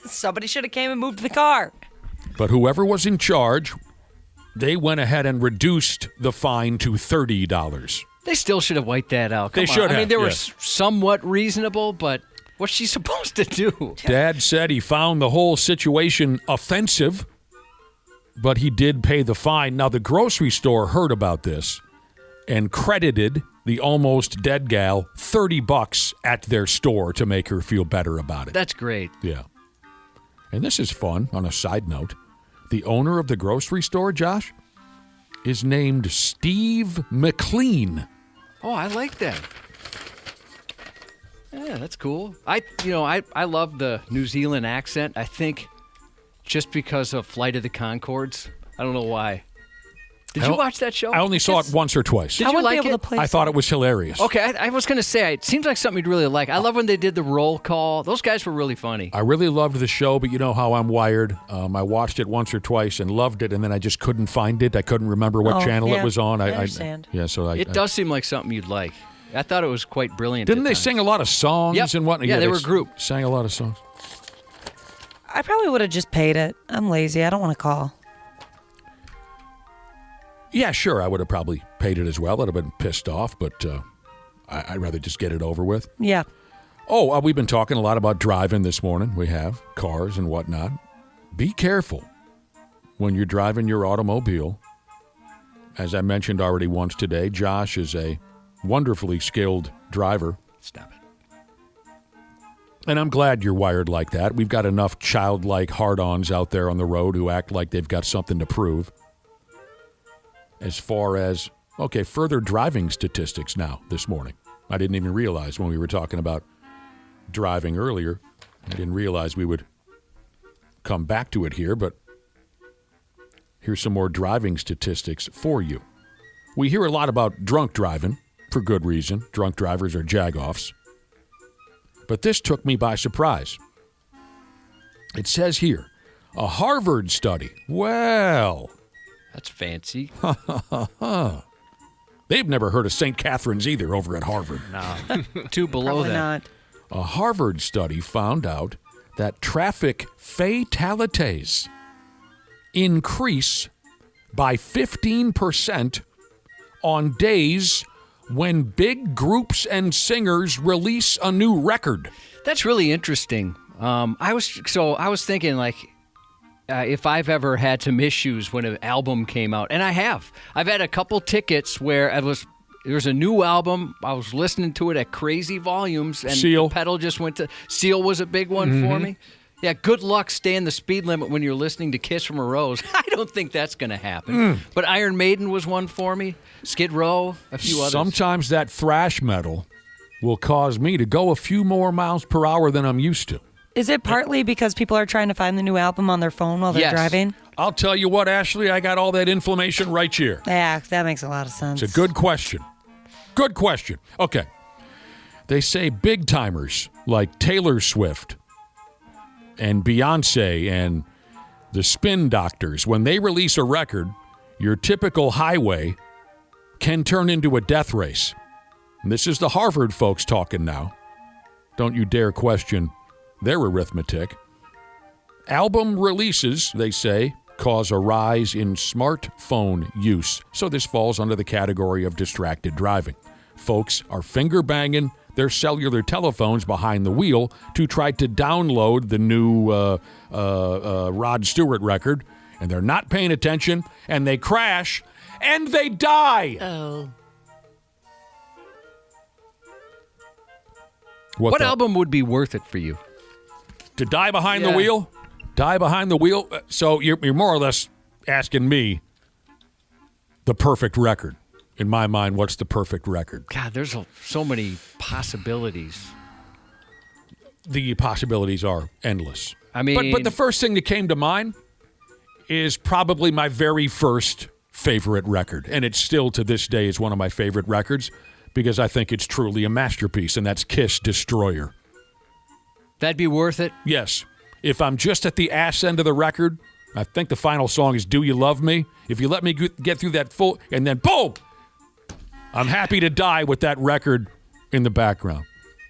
Somebody should have came and moved the car. But whoever was in charge, they went ahead and reduced the fine to $30. They still should have wiped that out. They should have. I mean, they were yes. somewhat reasonable, but what's she supposed to do? Dad said he found the whole situation offensive, but he did pay the fine. Now, the grocery store heard about this and credited the almost dead gal $30 at their store to make her feel better about it. That's great. Yeah. And this is fun on a side note. The owner of the grocery store, Josh, is named Steve McLean. Oh, I like that. Yeah, that's cool. I love the New Zealand accent. I think just because of Flight of the Conchords. I don't know why. Did you watch that show? I only saw it once or twice. Did you like it? I thought it was hilarious. Okay, I was going to say, it seems like something you'd really like. I love when they did the roll call. Those guys were really funny. I really loved the show, but you know how I'm wired. I watched it once or twice and loved it, and then I just couldn't find it. I couldn't remember what channel it was on. I understand. It does seem like something you'd like. I thought it was quite brilliant. Didn't they sing a lot of songs and whatnot? Yeah, they were a group. Sang a lot of songs. I probably would have just paid it. I'm lazy. I don't want to call. Yeah, sure. I would have probably paid it as well. I'd have been pissed off, but I'd rather just get it over with. Yeah. Oh, we've been talking a lot about driving this morning. We have cars and whatnot. Be careful when you're driving your automobile. As I mentioned already once today, Josh is a wonderfully skilled driver. Stop it. And I'm glad you're wired like that. We've got enough childlike hard-ons out there on the road who act like they've got something to prove. As far as, further driving statistics now this morning. I didn't even realize when we were talking about driving earlier. I didn't realize we would come back to it here, but here's some more driving statistics for you. We hear a lot about drunk driving, for good reason. Drunk drivers are jag-offs. But this took me by surprise. It says here, a Harvard study. Well... That's fancy. They've never heard of St. Catherine's either over at Harvard. No. Two below Probably that. not. A Harvard study found out that traffic fatalities increase by 15% on days when big groups and singers release a new record. That's really interesting. I was thinking, like, if I've ever had some issues when an album came out, and I have. I've had a couple tickets where there was a new album. I was listening to it at crazy volumes, and Seal. the pedal just went to... Seal was a big one for me. Yeah, good luck staying the speed limit when you're listening to Kiss from a Rose. I don't think that's going to happen. But Iron Maiden was one for me. Skid Row, a few others. Sometimes that thrash metal will cause me to go a few more miles per hour than I'm used to. Is it partly because people are trying to find the new album on their phone while they're Yes. driving? I'll tell you what, Ashley, I got all that inflammation right here. Yeah, that makes a lot of sense. It's a good question. Good question. Okay. They say big timers like Taylor Swift and Beyonce and the Spin Doctors, when they release a record, your typical highway can turn into a death race. And this is the Harvard folks talking now. Don't you dare question their arithmetic. Album releases, they say, cause a rise in smartphone use. So this falls under the category of distracted driving. Folks are finger banging their cellular telephones behind the wheel to try to download the new Rod Stewart record, and they're not paying attention, and they crash, and they die. Oh. What album would be worth it for you? To die behind the wheel? Die behind the wheel? So you're more or less asking me the perfect record. In my mind, what's the perfect record? God, there's so many possibilities. The possibilities are endless. I mean... But the first thing that came to mind is probably my very first favorite record. And it still, to this day, is one of my favorite records because I think it's truly a masterpiece, and that's Kiss Destroyer. That'd be worth it? Yes. If I'm just at the ass end of the record, I think the final song is Do You Love Me? If you let me get through that full, and then boom, I'm happy to die with that record in the background.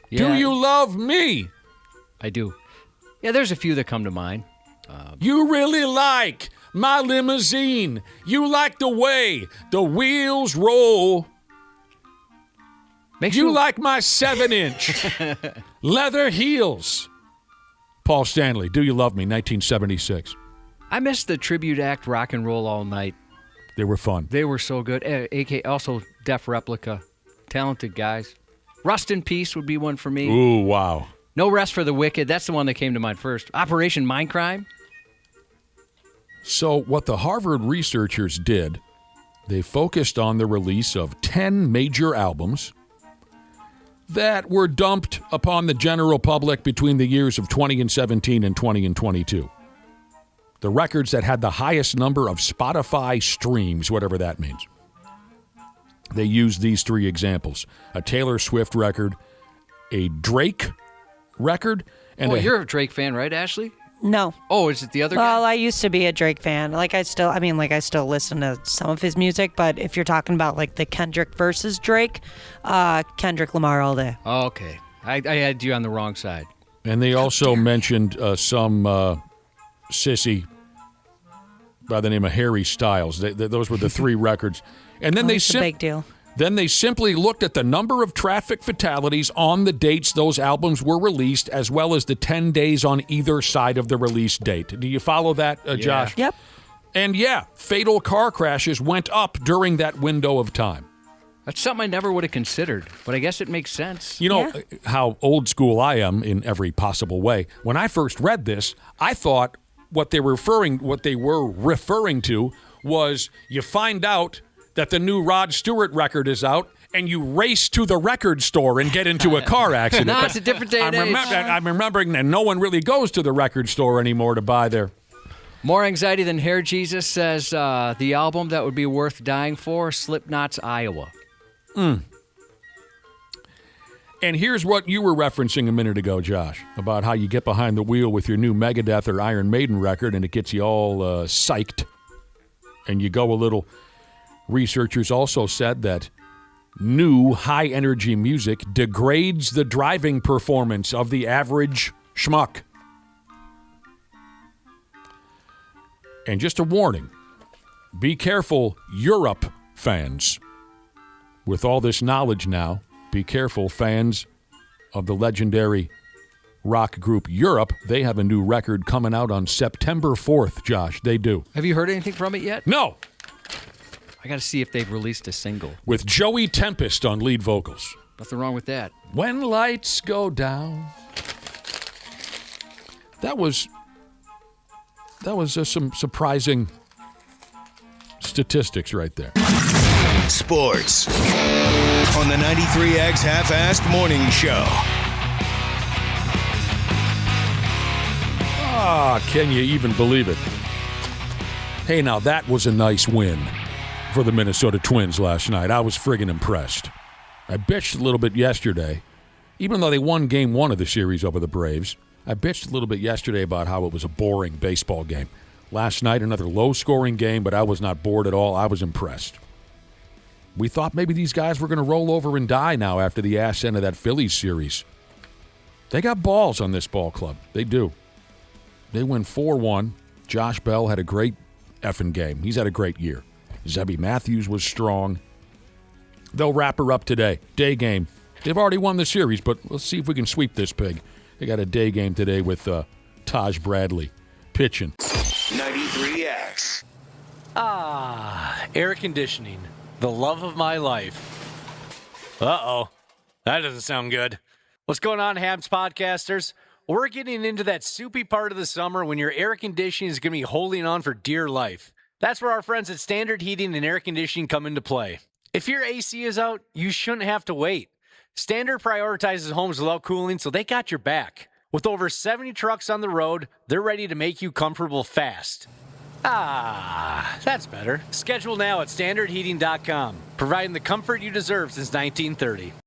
Yeah. Do you love me? I do. Yeah, there's a few that come to mind. You really like my limousine. You like the way the wheels roll. You like my 7-inch leather heels. Paul Stanley, Do You Love Me, 1976. I missed the tribute act Rock and Roll All Night. They were fun. They were so good. AK also Def Replica. Talented guys. Rust in Peace would be one for me. Ooh, wow. No Rest for the Wicked. That's the one that came to mind first. Operation Mindcrime. So what the Harvard researchers did They focused on the release of 10 major albums that were dumped upon the general public between the years of 2017 and 2022. The records that had the highest number of Spotify streams, whatever that means. They used these three examples: a Taylor Swift record, a Drake record, and you're a Drake fan, right, Ashley? No. Oh, is it the other Well, guy? I used to be a Drake fan. I still listen to some of his music, but if you're talking about like the Kendrick versus Drake, Kendrick Lamar all day. Oh, okay. I had you on the wrong side. And they also mentioned some sissy by the name of Harry Styles. Those were the three records. And then It's a big deal. Then they simply looked at the number of traffic fatalities on the dates those albums were released, as well as the 10 days on either side of the release date. Do you follow that, Josh? Yep. And fatal car crashes went up during that window of time. That's something I never would have considered, but I guess it makes sense. You know how old school I am in every possible way. When I first read this, I thought what they were referring to was you find out that the new Rod Stewart record is out, and you race to the record store and get into a car accident. No, it's a different day and age. I'm remembering that no one really goes to the record store anymore to buy their... More Anxiety Than Hair Jesus says the album that would be worth dying for, Slipknot's Iowa. And here's what you were referencing a minute ago, Josh, about how you get behind the wheel with your new Megadeth or Iron Maiden record, and it gets you all psyched, and you go a little... Researchers also said that new high-energy music degrades the driving performance of the average schmuck. And just a warning, be careful, Europe fans. With all this knowledge now, be careful, fans of the legendary rock group Europe. They have a new record coming out on September 4th, Josh. They do. Have you heard anything from it yet? No. I got to see if they've released a single. With Joey Tempest on lead vocals. Nothing wrong with that. When lights go down. That was some surprising statistics right there. Sports on the 93X Half-Assed Morning Show. Can you even believe it? Hey, now that was a nice win for the Minnesota Twins last night. I was friggin' impressed. I bitched a little bit yesterday, even though they won Game 1 of the series over the Braves. I bitched a little bit yesterday about how it was a boring baseball game. Last night, another low-scoring game, but I was not bored at all. I was impressed. We thought maybe these guys were going to roll over and die now after the ass end of that Phillies series. They got balls on this ball club. They do. They win 4-1. Josh Bell had a great effing game. He's had a great year. Zebby Matthews was strong. They'll wrap her up today. Day game. They've already won the series, but let's see if we can sweep this pig. They got a day game today with Taj Bradley pitching. 93X. Air conditioning. The love of my life. Uh-oh. That doesn't sound good. What's going on, Habs podcasters? We're getting into that soupy part of the summer when your air conditioning is going to be holding on for dear life. That's where our friends at Standard Heating and Air Conditioning come into play. If your AC is out, you shouldn't have to wait. Standard prioritizes homes without cooling, so they got your back. With over 70 trucks on the road, they're ready to make you comfortable fast. That's better. Schedule now at standardheating.com, providing the comfort you deserve since 1930.